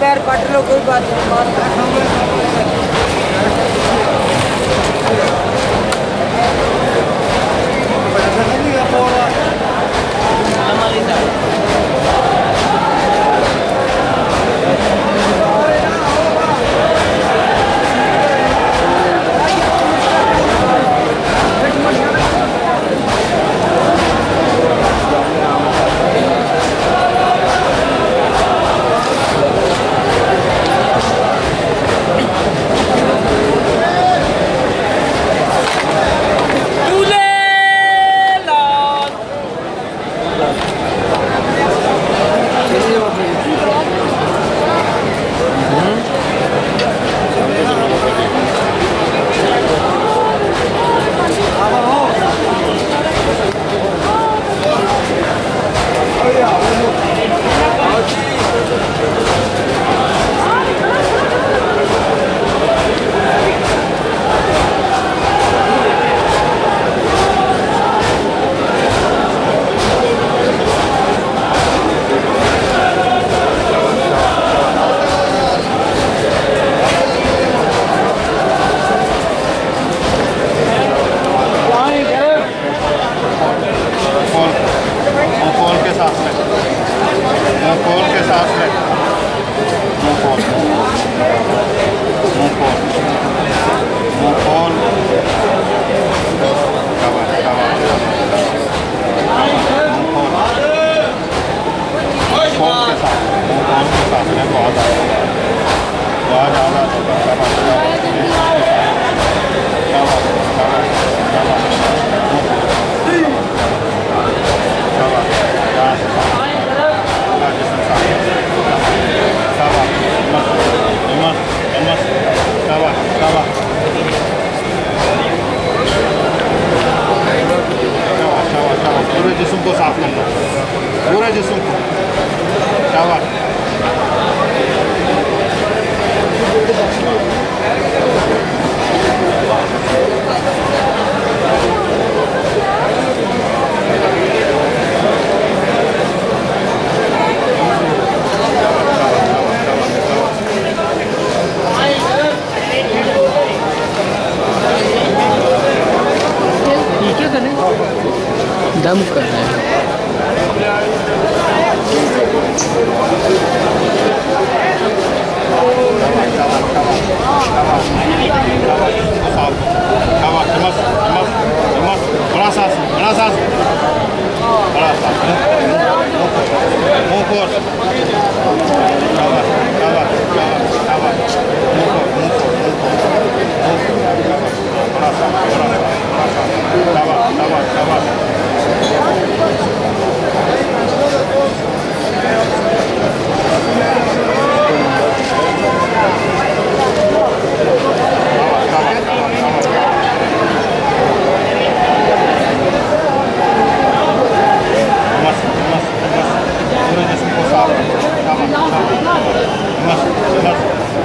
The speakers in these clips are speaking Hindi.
यार काट लो कोई बात नहीं। पूरे जिस्म को साफ करना, पूरे जिस्म को। शाबाश। दम कर रहे हैं। बड़ा सांस, बड़ा सांस, बड़ा सांस। मुंह खोल। शाबाश, शाबाश, शाबाश, शाबाश। मुंह खोल, मुंह खोल, मुंह खोल। बड़ा सांस, बड़ा सांस, बड़ा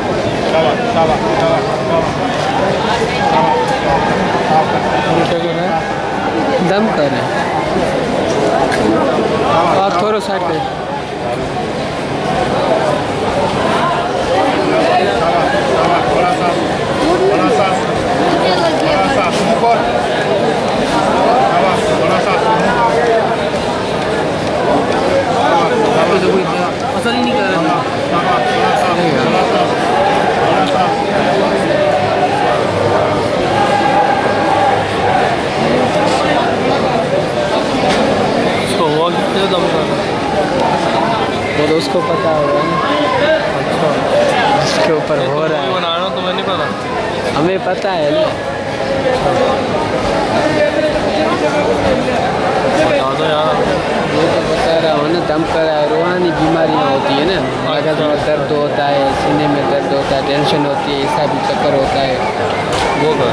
सांस। शाबाश, शाबाश, शाबाश। दम कर रहे हैं और थोड़ा साइड पे असर ही नहीं कर रहा। वो तो उसको पता होगा ना। अच्छा, उसके ऊपर हो रहा है। बना रहा हूँ, तुम्हें नहीं पता? हमें पता है ना। बता दो यार। वो तो बता रहा हूँ ना, दम कर रहा है। रूहानी बीमारियाँ होती है ना, मगज में दर्द होता है, सीने में दर्द होता है, टेंशन होती है, ऐसा भी चक्कर होता है। वो कर